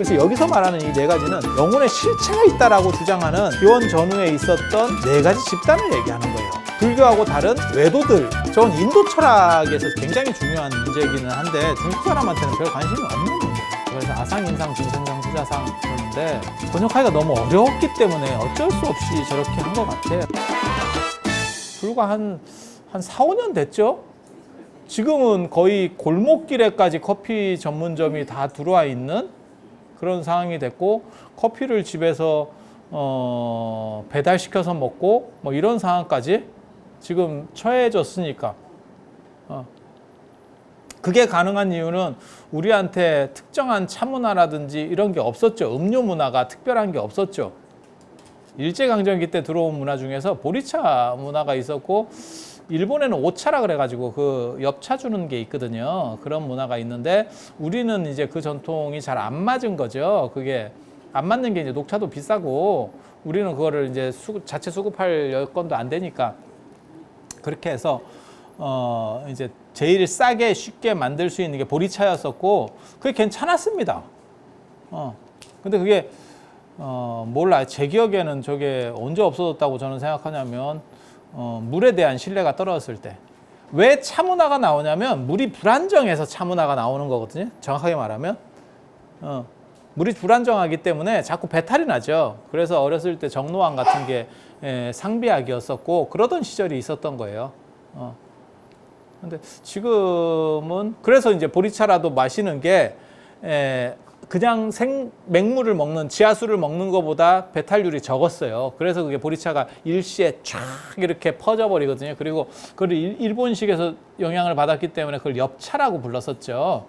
그래서 여기서 말하는 이 네 가지는 영혼의 실체가 있다라고 주장하는 기원 전후에 있었던 네 가지 집단을 얘기하는 거예요. 불교하고 다른 외도들, 저건 인도 철학에서 굉장히 중요한 문제이기는 한데 중국 사람한테는 별 관심이 없는 문제예요. 그래서 아상인상, 중생상, 수자상 그러는데 번역하기가 너무 어려웠기 때문에 어쩔 수 없이 저렇게 한 것 같아요. 불과 한 4, 5년 됐죠? 지금은 거의 골목길에까지 커피 전문점이 다 들어와 있는 그런 상황이 됐고, 커피를 집에서 배달시켜서 먹고 뭐 이런 상황까지 지금 처해졌으니까. 그게 가능한 이유는 우리한테 특정한 차 문화라든지 이런 게 없었죠. 음료 문화가 특별한 게 없었죠. 일제강점기 때 들어온 문화 중에서 보리차 문화가 있었고, 일본에는 오차라 그래가지고 그 엽차 주는 게 있거든요. 그런 문화가 있는데 우리는 이제 그 전통이 잘 안 맞은 거죠. 그게 안 맞는 게 이제 녹차도 비싸고 우리는 그거를 이제 자체 수급할 여건도 안 되니까 그렇게 해서 이제 제일 싸게 쉽게 만들 수 있는 게 보리차였었고 그게 괜찮았습니다. 근데 그게 몰라요. 제 기억에는 저게 언제 없어졌다고 저는 생각하냐면 물에 대한 신뢰가 떨어졌을 때. 왜 차문화가 나오냐면 물이 불안정해서 차문화가 나오는 거거든요. 정확하게 말하면 물이 불안정하기 때문에 자꾸 배탈이 나죠. 그래서 어렸을 때 정로왕 같은 게 상비약이었었고 그러던 시절이 있었던 거예요. 근데 지금은 그래서 이제 보리차라도 마시는 게 그냥 맹물을 먹는 지하수를 먹는 것보다 배탈률이 적었어요. 그래서 그게 보리차가 일시에 쫙 이렇게 퍼져버리거든요. 그리고 그걸 일본식에서 영향을 받았기 때문에 그걸 엽차라고 불렀었죠.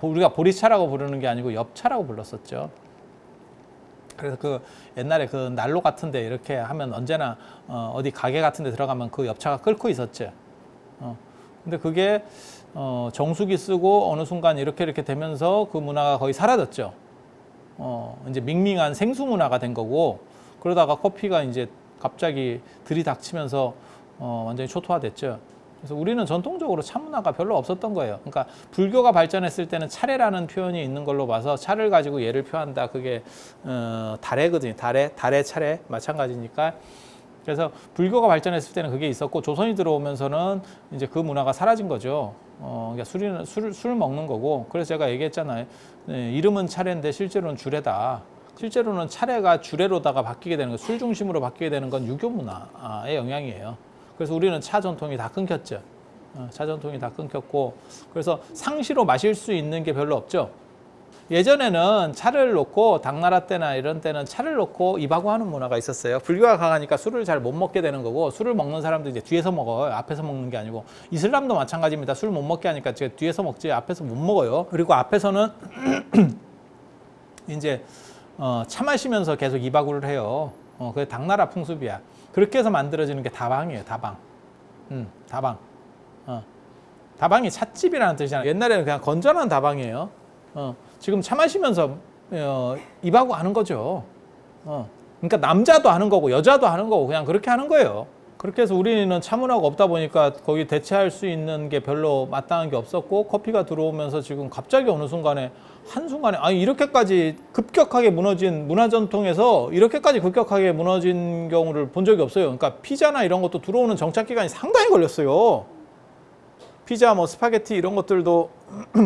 우리가 보리차라고 부르는 게 아니고 엽차라고 불렀었죠. 그래서 그 옛날에 그 난로 같은데 이렇게 하면 언제나 어디 가게 같은데 들어가면 그 엽차가 끓고 있었죠. 근데 그게 정수기 쓰고 어느 순간 이렇게 되면서 그 문화가 거의 사라졌죠. 이제 밍밍한 생수 문화가 된 거고, 그러다가 커피가 이제 갑자기 들이닥치면서 완전히 초토화됐죠. 그래서 우리는 전통적으로 차 문화가 별로 없었던 거예요. 그러니까 불교가 발전했을 때는 차례라는 표현이 있는 걸로 봐서 차를 가지고 예를 표한다. 그게 다래거든요. 다래 차례 마찬가지니까. 그래서 불교가 발전했을 때는 그게 있었고 조선이 들어오면서는 이제 그 문화가 사라진 거죠. 그러니까 술 먹는 거고. 그래서 제가 얘기했잖아요. 이름은 차례인데 실제로는 주례다. 실제로는 차례가 주례로다가 바뀌게 되는 거, 술 중심으로 바뀌게 되는 건 유교 문화의 영향이에요. 그래서 우리는 차 전통이 다 끊겼죠. 차 전통이 다 끊겼고, 그래서 상시로 마실 수 있는 게 별로 없죠. 예전에는 차를 놓고 당나라 때나 이런 때는 차를 놓고 입하고 하는 문화가 있었어요. 불교가 강하니까 술을 잘 못 먹게 되는 거고, 술을 먹는 사람도 이제 뒤에서 먹어요. 앞에서 먹는 게 아니고. 이슬람도 마찬가지입니다. 술 못 먹게 하니까 제가 뒤에서 먹지 앞에서 못 먹어요. 그리고 앞에서는 이제 차 마시면서 계속 입하고를 해요. 그게 당나라 풍습이야. 그렇게 해서 만들어지는 게 다방이에요. 다방. 다방. 다방이 찻집이라는 뜻이잖아요. 옛날에는 그냥 건전한 다방이에요. 지금 차 마시면서 입하고 하는 거죠. 그러니까 남자도 하는 거고 여자도 하는 거고 그냥 그렇게 하는 거예요. 그렇게 해서 우리는 차 문화가 없다 보니까 거기 대체할 수 있는 게 별로 마땅한 게 없었고, 커피가 들어오면서 지금 갑자기 어느 순간에 한순간에 아니 이렇게까지 급격하게 무너진 문화 전통에서 이렇게까지 급격하게 무너진 경우를 본 적이 없어요. 그러니까 피자나 이런 것도 들어오는 정착 기간이 상당히 걸렸어요. 피자, 뭐 스파게티 이런 것들도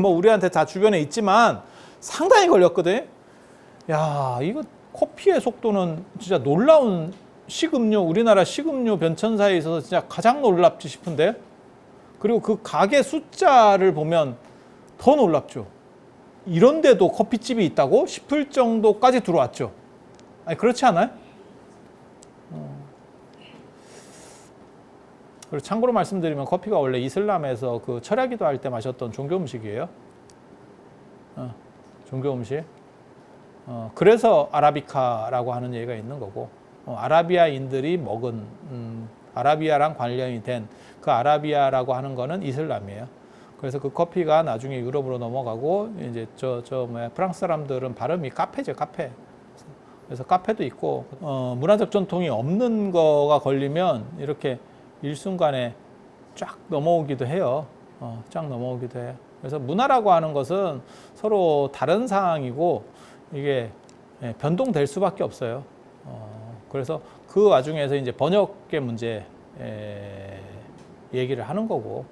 뭐 우리한테 다 주변에 있지만 상당히 걸렸거든. 야, 이거 커피의 속도는 진짜 놀라운 식음료, 우리나라 식음료 변천사에 있어서 진짜 가장 놀랍지 싶은데. 그리고 그 가게 숫자를 보면 더 놀랍죠. 이런데도 커피집이 있다고 싶을 정도까지 들어왔죠. 아니 그렇지 않아요? 그리고 참고로 말씀드리면 커피가 원래 이슬람에서 그 철야기도 할 때 마셨던 종교 음식이에요. 종교 음식. 그래서 아라비카라고 하는 얘기가 있는 거고, 아라비아인들이 먹은 아라비아랑 관련이 된 그 아라비아라고 하는 거는 이슬람이에요. 그래서 그 커피가 나중에 유럽으로 넘어가고, 이제 프랑스 사람들은 발음이 카페죠, 카페. 그래서 카페도 있고, 문화적 전통이 없는 거가 걸리면 이렇게 일순간에 쫙 넘어오기도 해요. 쫙 넘어오기도 해요. 그래서 문화라고 하는 것은 서로 다른 상황이고, 이게 변동될 수밖에 없어요. 그래서 그 와중에서 이제 번역의 문제 얘기를 하는 거고,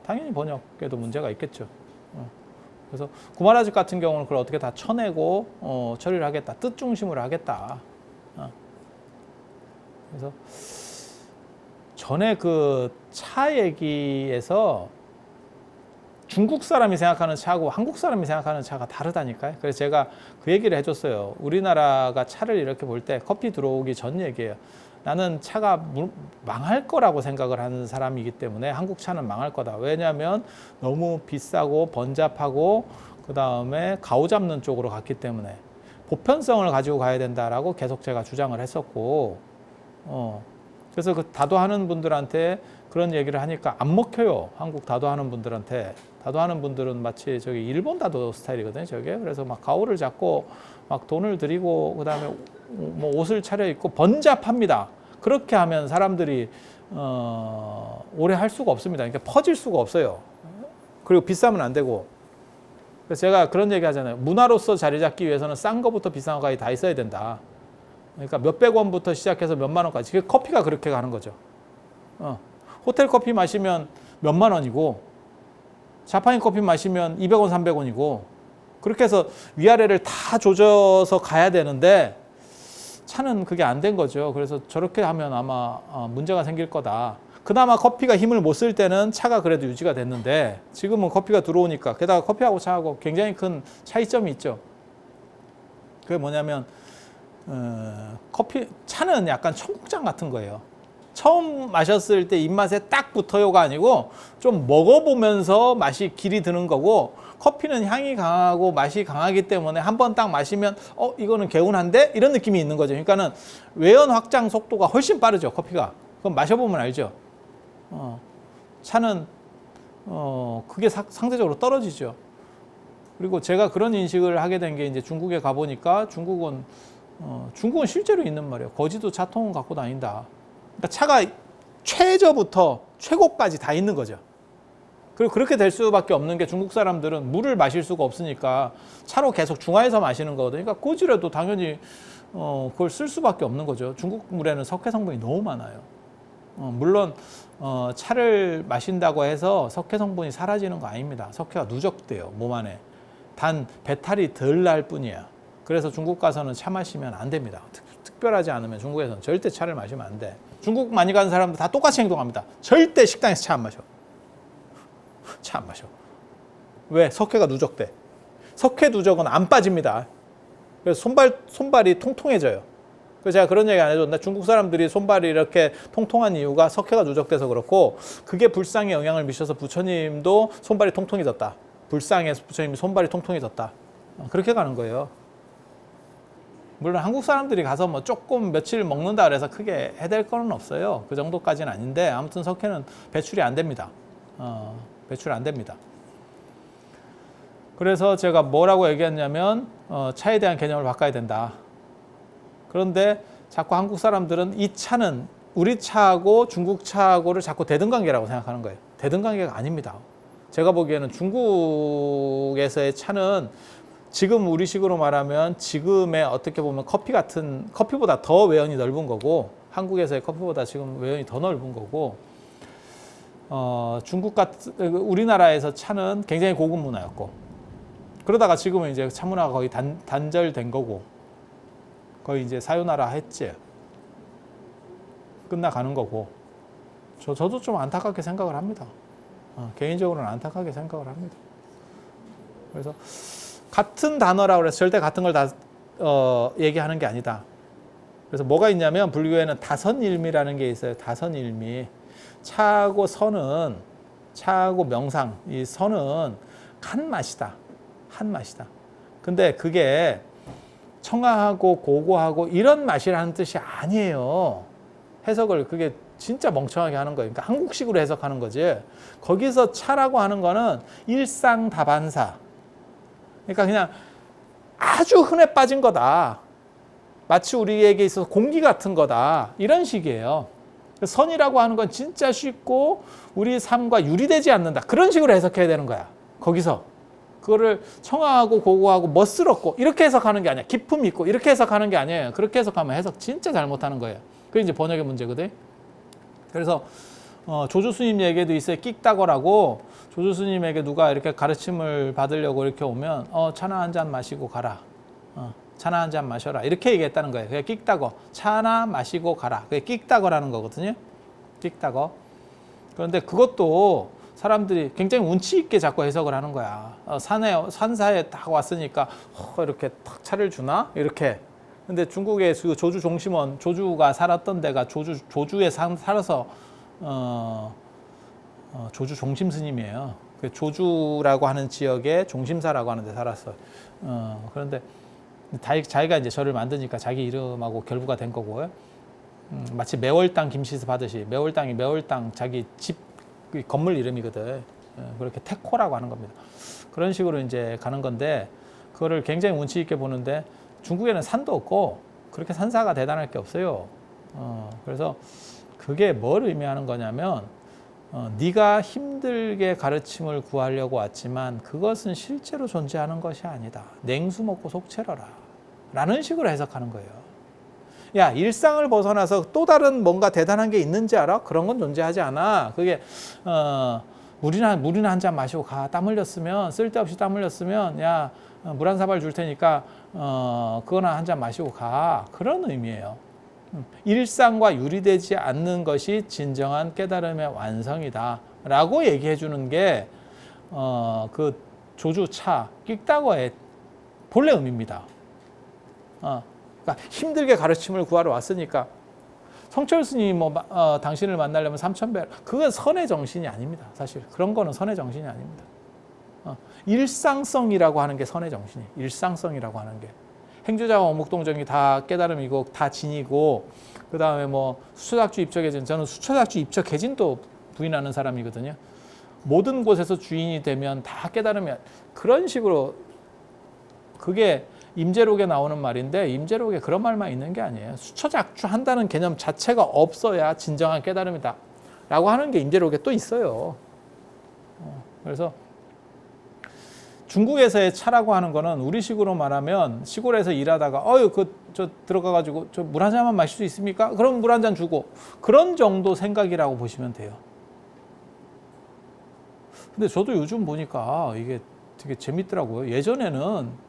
당연히 번역에도 문제가 있겠죠. 그래서 구마라집 같은 경우는 그걸 어떻게 다 쳐내고 처리를 하겠다, 뜻 중심으로 하겠다. 그래서 전에 그 차 얘기에서 중국 사람이 생각하는 차하고 한국 사람이 생각하는 차가 다르다니까요. 그래서 제가 그 얘기를 해줬어요. 우리나라가 차를 이렇게 볼 때 커피 들어오기 전 얘기예요. 나는 차가 망할 거라고 생각을 하는 사람이기 때문에 한국 차는 망할 거다. 왜냐하면 너무 비싸고 번잡하고 그 다음에 가오잡는 쪽으로 갔기 때문에 보편성을 가지고 가야 된다라고 계속 제가 주장을 했었고, 그래서 그 다도하는 분들한테 그런 얘기를 하니까 안 먹혀요. 한국 다도하는 분들한테. 다도하는 분들은 마치 저기 일본 다도 스타일이거든요. 저게. 그래서 막 가오를 잡고 막 돈을 들이고 그다음에 뭐 옷을 차려입고 번잡합니다. 그렇게 하면 사람들이 오래 할 수가 없습니다. 그러니까 퍼질 수가 없어요. 그리고 비싸면 안 되고. 그래서 제가 그런 얘기 하잖아요. 문화로서 자리 잡기 위해서는 싼 거부터 비싼 거까지 다 있어야 된다. 그러니까 몇백 원부터 시작해서 몇만 원까지. 커피가 그렇게 가는 거죠. 호텔 커피 마시면 몇만 원이고 자판기 커피 마시면 200원, 300원이고 그렇게 해서 위아래를 다 조져서 가야 되는데 차는 그게 안 된 거죠. 그래서 저렇게 하면 아마 문제가 생길 거다. 그나마 커피가 힘을 못 쓸 때는 차가 그래도 유지가 됐는데 지금은 커피가 들어오니까 게다가 커피하고 차하고 굉장히 큰 차이점이 있죠. 그게 뭐냐면 차는 약간 청국장 같은 거예요. 처음 마셨을 때 입맛에 딱 붙어요가 아니고 좀 먹어보면서 맛이 길이 드는 거고, 커피는 향이 강하고 맛이 강하기 때문에 한번 딱 마시면 이거는 개운한데? 이런 느낌이 있는 거죠. 그러니까는 외연 확장 속도가 훨씬 빠르죠, 커피가. 그럼 마셔보면 알죠. 차는 그게 상대적으로 떨어지죠. 그리고 제가 그런 인식을 하게 된 게 이제 중국에 가보니까 중국은 실제로 있는 말이에요. 거지도 차통은 갖고 다닌다. 그러니까 차가 최저부터 최고까지 다 있는 거죠. 그리고 그렇게 될 수밖에 없는 게 중국 사람들은 물을 마실 수가 없으니까 차로 계속 중화해서 마시는 거거든요. 그러니까 꼬지라도 당연히 그걸 쓸 수밖에 없는 거죠. 중국 물에는 석회 성분이 너무 많아요. 물론 차를 마신다고 해서 석회 성분이 사라지는 거 아닙니다. 석회가 누적돼요, 몸 안에. 단 배탈이 덜 날 뿐이야. 그래서 중국 가서는 차 마시면 안 됩니다. 특별하지 않으면 중국에서는 절대 차를 마시면 안 돼. 중국 많이 가는 사람들 다 똑같이 행동합니다. 절대 식당에서 차 안 마셔. 차 안 마셔. 왜? 석회가 누적돼. 석회 누적은 안 빠집니다. 그래서 손발이 통통해져요. 그래서 제가 그런 얘기 안 해줬는데 중국 사람들이 손발이 이렇게 통통한 이유가 석회가 누적돼서 그렇고, 그게 불상에 영향을 미쳐서 부처님도 손발이 통통해졌다. 불상에서 부처님이 손발이 통통해졌다. 그렇게 가는 거예요. 물론 한국 사람들이 가서 뭐 조금 며칠 먹는다 그래서 크게 해댈 거는 없어요. 그 정도까지는 아닌데 아무튼 석회는 배출이 안 됩니다. 배출 안 됩니다. 그래서 제가 뭐라고 얘기했냐면 차에 대한 개념을 바꿔야 된다. 그런데 자꾸 한국 사람들은 이 차는 우리 차하고 중국 차하고를 자꾸 대등관계라고 생각하는 거예요. 대등관계가 아닙니다. 제가 보기에는 중국에서의 차는 지금 우리식으로 말하면 지금의 어떻게 보면 커피보다 더 외연이 넓은 거고, 한국에서의 커피보다 지금 외연이 더 넓은 거고, 우리나라에서 차는 굉장히 고급 문화였고, 그러다가 지금은 이제 차 문화가 거의 단절된 거고, 거의 이제 사요나라 했지. 끝나가는 거고, 저도 좀 안타깝게 생각을 합니다. 개인적으로는 안타깝게 생각을 합니다. 그래서 같은 단어라고 해서 절대 같은 걸 다 얘기하는 게 아니다. 그래서 뭐가 있냐면 불교에는 다선일미라는 게 있어요. 다선일미. 차하고 선은, 차하고 명상, 이 선은 한 맛이다. 한 맛이다. 근데 그게 청아하고 고고하고 이런 맛이라는 뜻이 아니에요. 해석을 그게 진짜 멍청하게 하는 거예요. 그러니까 한국식으로 해석하는 거지. 거기서 차라고 하는 거는 일상다반사. 그러니까 그냥 아주 흔해 빠진 거다. 마치 우리에게 있어서 공기 같은 거다. 이런 식이에요. 선이라고 하는 건 진짜 쉽고 우리 삶과 유리되지 않는다. 그런 식으로 해석해야 되는 거야. 거기서. 그거를 청아하고 고고하고 멋스럽고 이렇게 해석하는 게 아니야. 기품 있고 이렇게 해석하는 게 아니에요. 그렇게 해석하면 해석 진짜 잘못하는 거예요. 그게 이제 번역의 문제거든. 그래서 조주 스님 얘기에도 있어요. 끽다거라고 조주 스님에게 누가 이렇게 가르침을 받으려고 이렇게 오면 차나 한 잔 마시고 가라. 차나 한 잔 마셔라. 이렇게 얘기했다는 거예요. 그게 끽다거. 차나 마시고 가라. 그게 끽다거라는 거거든요. 끽다거. 그런데 그것도 사람들이 굉장히 운치 있게 자꾸 해석을 하는 거야. 산사에 딱 왔으니까 이렇게 탁 차를 주나? 이렇게. 근데 중국의 조주 종심원, 조주가 살았던 데가 조주에 살아서 조주 종심 스님이에요. 조주라고 하는 지역에 종심사라고 하는 데 살았어. 그런데 자기가 이제 절을 만드니까 자기 이름하고 결부가 된 거고요. 마치 매월당 김시스 받듯이 매월당이 매월당 자기 집 건물 이름이거든. 그렇게 태코라고 하는 겁니다. 그런 식으로 이제 가는 건데 그거를 굉장히 운치 있게 보는데 중국에는 산도 없고 그렇게 산사가 대단할 게 없어요. 그래서 그게 뭘 의미하는 거냐면 네가 힘들게 가르침을 구하려고 왔지만 그것은 실제로 존재하는 것이 아니다. 냉수 먹고 속 채려라. 라는 식으로 해석하는 거예요. 야, 일상을 벗어나서 또 다른 뭔가 대단한 게 있는지 알아? 그런 건 존재하지 않아. 그게 물이나 한 잔 마시고 가. 땀 흘렸으면 쓸데없이 땀 흘렸으면 야, 물 한 사발 줄 테니까 그거나 한 잔 마시고 가. 그런 의미예요. 일상과 유리되지 않는 것이 진정한 깨달음의 완성이다. 라고 얘기해 주는 게 그 조주차 끽다거의 본래 의미입니다. 그러니까 힘들게 가르침을 구하러 왔으니까 성철 스님이 당신을 만나려면 3000배 그건 선의 정신이 아닙니다. 사실 그런 거는 선의 정신이 아닙니다. 일상성이라고 하는 게 선의 정신이 일상성이라고 하는 게 행주자와 어묵동정이 다 깨달음이고 다 진이고 그 다음에 수초작주 입적해진 저는 수초작주 입적해진도 부인하는 사람이거든요. 모든 곳에서 주인이 되면 다 깨달음이 그런 식으로 그게 임재록에 나오는 말인데 임재록에 그런 말만 있는 게 아니에요. 수초작주한다는 개념 자체가 없어야 진정한 깨달음이다 라고 하는 게 임재록에 또 있어요. 그래서 중국에서의 차라고 하는 거는 우리식으로 말하면 시골에서 일하다가 저 들어가가지고 저 물 한 잔만 마실 수 있습니까? 그럼 물 한 잔 주고 그런 정도 생각이라고 보시면 돼요. 근데 저도 요즘 보니까 이게 되게 재밌더라고요. 예전에는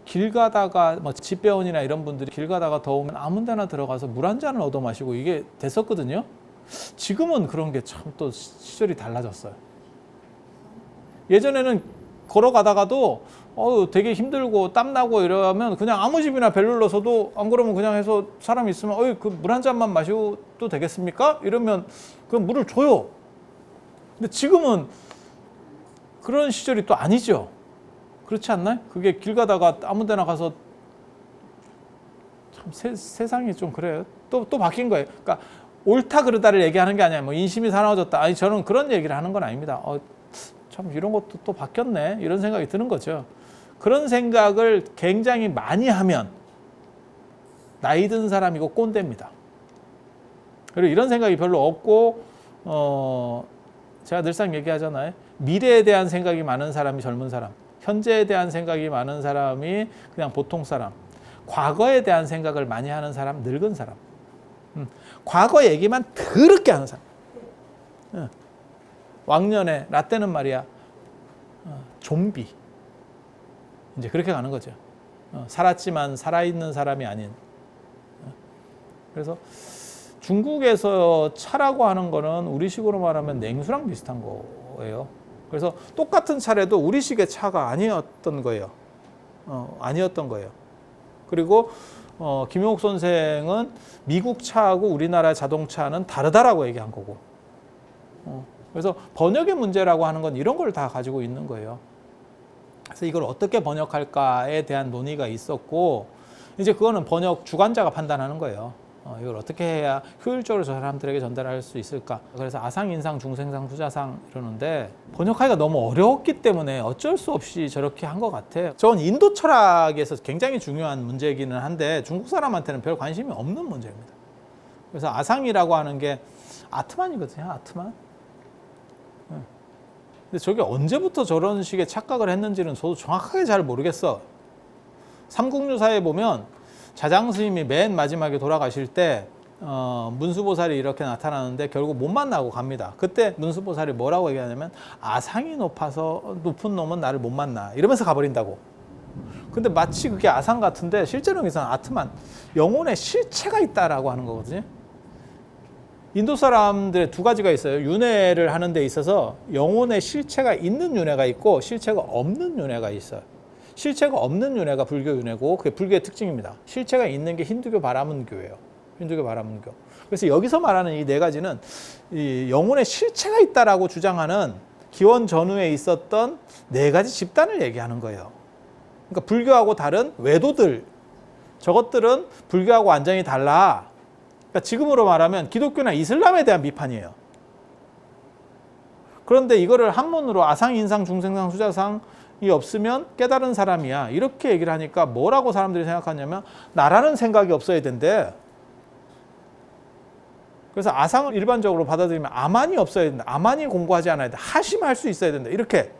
길 가다가 집배원이나 이런 분들이 길 가다가 더우면 아무 데나 들어가서 물 한 잔을 얻어 마시고 이게 됐었거든요. 지금은 그런 게 참 또 시절이 달라졌어요. 예전에는 걸어가다가도 되게 힘들고 땀나고 이러면 그냥 아무 집이나 벨 눌러서도 안 그러면 그냥 해서 사람 있으면 그 물 한 잔만 마셔도 되겠습니까? 이러면 그 물을 줘요. 근데 지금은 그런 시절이 또 아니죠. 그렇지 않나요? 그게 길 가다가 아무 데나 가서 참 세상이 좀 그래요. 또 바뀐 거예요. 그러니까 옳다 그르다를 얘기하는 게 아니야. 인심이 사나워졌다. 아니 저는 그런 얘기를 하는 건 아닙니다. 참 이런 것도 또 바뀌었네. 이런 생각이 드는 거죠. 그런 생각을 굉장히 많이 하면 나이 든 사람이고 꼰대입니다. 그리고 이런 생각이 별로 없고 제가 늘상 얘기하잖아요. 미래에 대한 생각이 많은 사람이 젊은 사람. 현재에 대한 생각이 많은 사람이 그냥 보통 사람. 과거에 대한 생각을 많이 하는 사람, 늙은 사람. 과거 얘기만 더럽게 하는 사람. 왕년에 라떼는 말이야 좀비. 이제 그렇게 가는 거죠. 살았지만 살아있는 사람이 아닌. 그래서 중국에서 차라고 하는 거는 우리식으로 말하면 냉수랑 비슷한 거예요. 그래서 똑같은 차래도 우리식의 차가 아니었던 거예요. 아니었던 거예요. 그리고 김용옥 선생은 미국 차하고 우리나라 자동차는 다르다라고 얘기한 거고. 그래서 번역의 문제라고 하는 건 이런 걸 다 가지고 있는 거예요. 그래서 이걸 어떻게 번역할까에 대한 논의가 있었고 이제 그거는 번역 주관자가 판단하는 거예요. 이걸 어떻게 해야 효율적으로 저 사람들에게 전달할 수 있을까. 그래서 아상, 인상, 중생상, 후자상 이러는데 번역하기가 너무 어려웠기 때문에 어쩔 수 없이 저렇게 한 것 같아요. 저건 인도 철학에서 굉장히 중요한 문제이기는 한데 중국 사람한테는 별 관심이 없는 문제입니다. 그래서 아상이라고 하는 게 아트만이거든요. 아트만. 근데 저게 언제부터 저런 식의 착각을 했는지는 저도 정확하게 잘 모르겠어. 삼국유사에 보면 자장 스님이 맨 마지막에 돌아가실 때 문수보살이 이렇게 나타나는데 결국 못 만나고 갑니다. 그때 문수보살이 뭐라고 얘기하냐면 아상이 높은 놈은 나를 못 만나 이러면서 가버린다고. 근데 마치 그게 아상 같은데 실제로 여기서는 아트만, 영혼의 실체가 있다라고 하는 거거든요. 인도 사람들의 두 가지가 있어요. 윤회를 하는 데 있어서 영혼의 실체가 있는 윤회가 있고 실체가 없는 윤회가 있어요. 실체가 없는 윤회가 불교 윤회고 그게 불교의 특징입니다. 실체가 있는 게 힌두교 바라문교예요. 힌두교 바라문교. 그래서 여기서 말하는 이 네 가지는 이 영혼의 실체가 있다라고 주장하는 기원 전후에 있었던 네 가지 집단을 얘기하는 거예요. 그러니까 불교하고 다른 외도들, 저것들은 불교하고 완전히 달라. 그러니까 지금으로 말하면 기독교나 이슬람에 대한 비판이에요. 그런데 이거를 한문으로 아상, 인상, 중생상, 수자상이 없으면 깨달은 사람이야. 이렇게 얘기를 하니까 뭐라고 사람들이 생각하냐면 나라는 생각이 없어야 된대. 그래서 아상을 일반적으로 받아들이면 아만이 없어야 된다. 아만이 공부하지 않아야 돼. 하심할 수 있어야 된다. 이렇게.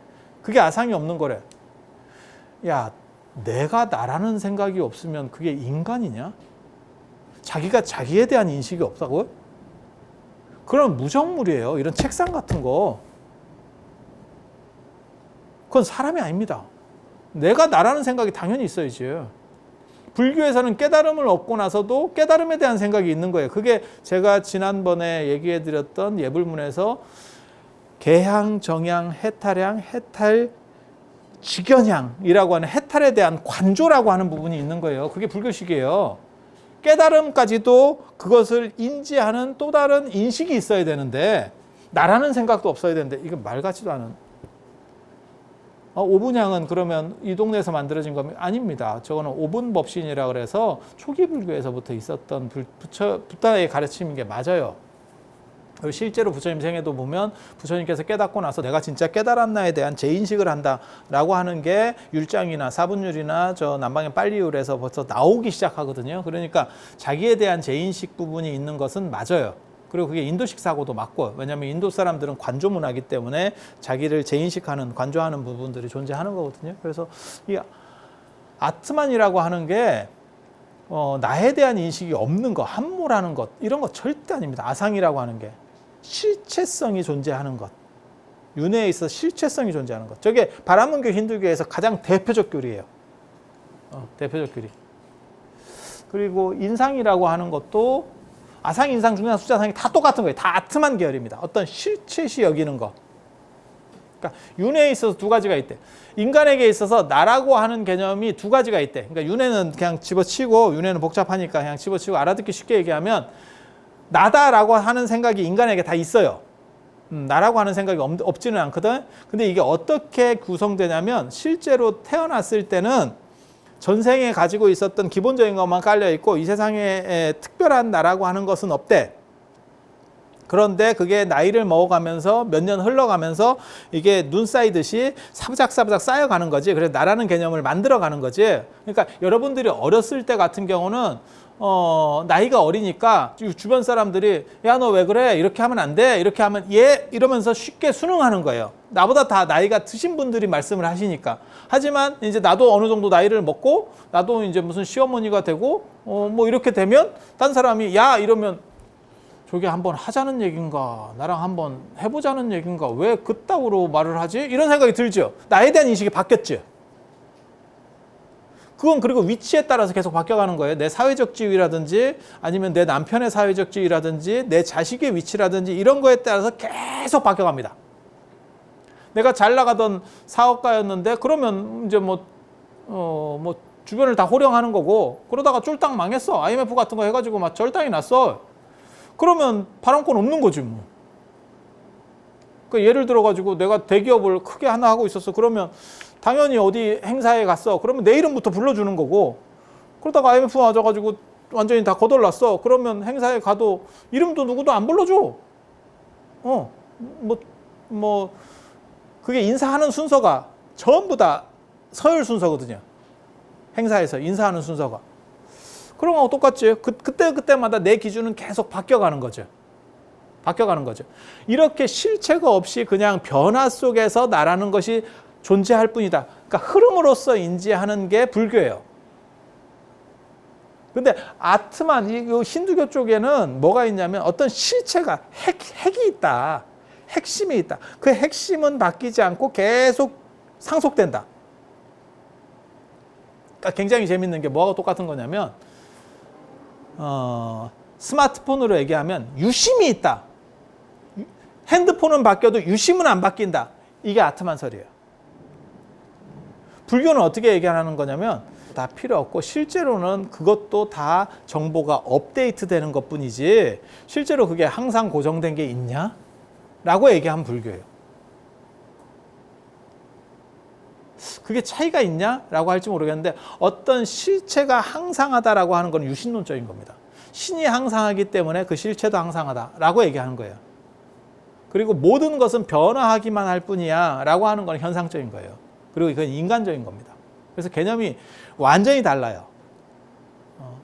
그게 아상이 없는 거래. 야, 내가 나라는 생각이 없으면 그게 인간이냐? 자기가 자기에 대한 인식이 없다고요? 그럼 무정물이에요. 이런 책상 같은 거. 그건 사람이 아닙니다. 내가 나라는 생각이 당연히 있어야지. 불교에서는 깨달음을 얻고 나서도 깨달음에 대한 생각이 있는 거예요. 그게 제가 지난번에 얘기해드렸던 예불문에서 개향, 정향, 해탈향, 해탈, 직연향이라고 하는 해탈에 대한 관조라고 하는 부분이 있는 거예요. 그게 불교식이에요. 깨달음까지도 그것을 인지하는 또 다른 인식이 있어야 되는데 나라는 생각도 없어야 되는데 이건 말 같지도 않은. 오분향은 그러면 이 동네에서 만들어진 겁니까? 아닙니다. 저거는 오분법신이라 그래서 초기 불교에서부터 있었던 부처의 가르침인 게 맞아요. 실제로 부처님 생애도 보면 부처님께서 깨닫고 나서 내가 진짜 깨달았나에 대한 재인식을 한다라고 하는 게 율장이나 사분율이나 저 남방의 빨리율에서 벌써 나오기 시작하거든요. 그러니까 자기에 대한 재인식 부분이 있는 것은 맞아요. 그리고 그게 인도식 사고도 맞고, 왜냐하면 인도 사람들은 관조 문화이기 때문에 자기를 재인식하는, 관조하는 부분들이 존재하는 거거든요. 그래서 이 아트만이라고 하는 게 나에 대한 인식이 없는 것, 함무라는 것, 이런 거 절대 아닙니다. 아상이라고 하는 게 실체성이 존재하는 것, 윤회에 있어서 실체성이 존재하는 것. 저게 바라문교, 힌두교에서 가장 대표적 교리예요. 대표적 교리. 그리고 인상이라고 하는 것도 아상, 인상, 중상, 수자상이 다 똑같은 거예요. 다 아트만 계열입니다. 어떤 실체시 여기는 거. 그러니까 윤회에 있어서 두 가지가 있대. 인간에게 있어서 나라고 하는 개념이 두 가지가 있대. 그러니까 윤회는 그냥 집어치고, 윤회는 복잡하니까 그냥 집어치고 알아듣기 쉽게 얘기하면 나다라고 하는 생각이 인간에게 다 있어요. 나라고 하는 생각이 없지는 않거든. 근데 이게 어떻게 구성되냐면 실제로 태어났을 때는 전생에 가지고 있었던 기본적인 것만 깔려 있고 이 세상에 특별한 나라고 하는 것은 없대. 그런데 그게 나이를 먹어가면서 몇 년 흘러가면서 이게 눈 쌓이듯이 사부작사부작 쌓여가는 거지. 그래서 나라는 개념을 만들어가는 거지. 그러니까 여러분들이 어렸을 때 같은 경우는 나이가 어리니까 주변 사람들이 야, 너 왜 그래? 이렇게 하면 안 돼. 이렇게 하면 예 이러면서 쉽게 순응하는 거예요. 나보다 다 나이가 드신 분들이 말씀을 하시니까. 하지만 이제 나도 어느 정도 나이를 먹고 나도 이제 무슨 시어머니가 되고 뭐 이렇게 되면 딴 사람이 야 이러면 저게 한번 하자는 얘긴가, 나랑 한번 해보자는 얘긴가, 왜 그따구로 말을 하지? 이런 생각이 들죠. 나에 대한 인식이 바뀌었죠. 그건 그리고 위치에 따라서 계속 바뀌어가는 거예요. 내 사회적 지위라든지 아니면 내 남편의 사회적 지위라든지 내 자식의 위치라든지 이런 거에 따라서 계속 바뀌어갑니다. 내가 잘 나가던 사업가였는데 그러면 이제 뭐 주변을 다 호령하는 거고, 그러다가 쫄딱 망했어. IMF 같은 거 해가지고 막 절당이 났어. 그러면 발언권 없는 거지 뭐. 그러니까 예를 들어가지고 내가 대기업을 크게 하나 하고 있었어. 그러면 당연히 어디 행사에 갔어. 그러면 내 이름부터 불러주는 거고, 그러다가 IMF 와가지고 완전히 다 거덜났어. 그러면 행사에 가도 이름도 누구도 안 불러줘. 그게 인사하는 순서가 전부 다 서열 순서거든요. 행사에서 인사하는 순서가. 그런 거하고 똑같지. 그때마다 내 기준은 계속 바뀌어가는 거죠. 바뀌어가는 거죠. 이렇게 실체가 없이 그냥 변화 속에서 나라는 것이 존재할 뿐이다. 그러니까 흐름으로서 인지하는 게 불교예요. 근데 아트만, 이 힌두교 쪽에는 뭐가 있냐면 어떤 실체가 핵이 있다. 핵심이 있다. 그 핵심은 바뀌지 않고 계속 상속된다. 그러니까 굉장히 재밌는 게 뭐하고 똑같은 거냐면 스마트폰으로 얘기하면 유심이 있다. 핸드폰은 바뀌어도 유심은 안 바뀐다. 이게 아트만설이에요. 불교는 어떻게 얘기하는 거냐면 다 필요 없고 실제로는 그것도 다 정보가 업데이트 되는 것뿐이지 실제로 그게 항상 고정된 게 있냐? 라고 얘기하면 불교예요. 그게 차이가 있냐? 라고 할지 모르겠는데 어떤 실체가 항상하다라고 하는 건 유신론적인 겁니다. 신이 항상하기 때문에 그 실체도 항상하다라고 얘기하는 거예요. 그리고 모든 것은 변화하기만 할 뿐이야 라고 하는 건 현상적인 거예요. 그리고 이건 인간적인 겁니다. 그래서 개념이 완전히 달라요.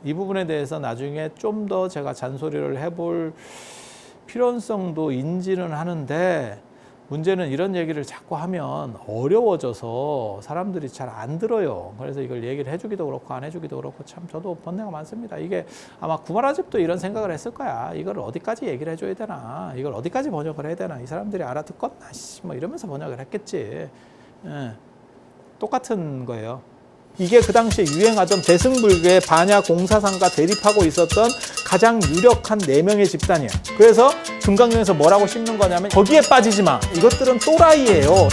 이 부분에 대해서 나중에 좀 더 제가 잔소리를 해볼 필요성도 인지는 하는데 문제는 이런 얘기를 자꾸 하면 어려워져서 사람들이 잘 안 들어요. 그래서 이걸 얘기를 해주기도 그렇고 안 해주기도 그렇고 참 저도 번뇌가 많습니다. 이게 아마 구마라집도 이런 생각을 했을 거야. 이걸 어디까지 얘기를 해줘야 되나? 이걸 어디까지 번역을 해야 되나? 이 사람들이 알아듣겠나? 뭐 이러면서 번역을 했겠지. 예. 똑같은 거예요. 이게 그 당시에 유행하던 대승불교의 반야 공사상과 대립하고 있었던 가장 유력한 4명의 집단이에요. 그래서 금강경에서 뭐라고 씹는 거냐면 거기에 빠지지 마. 이것들은 또라이예요.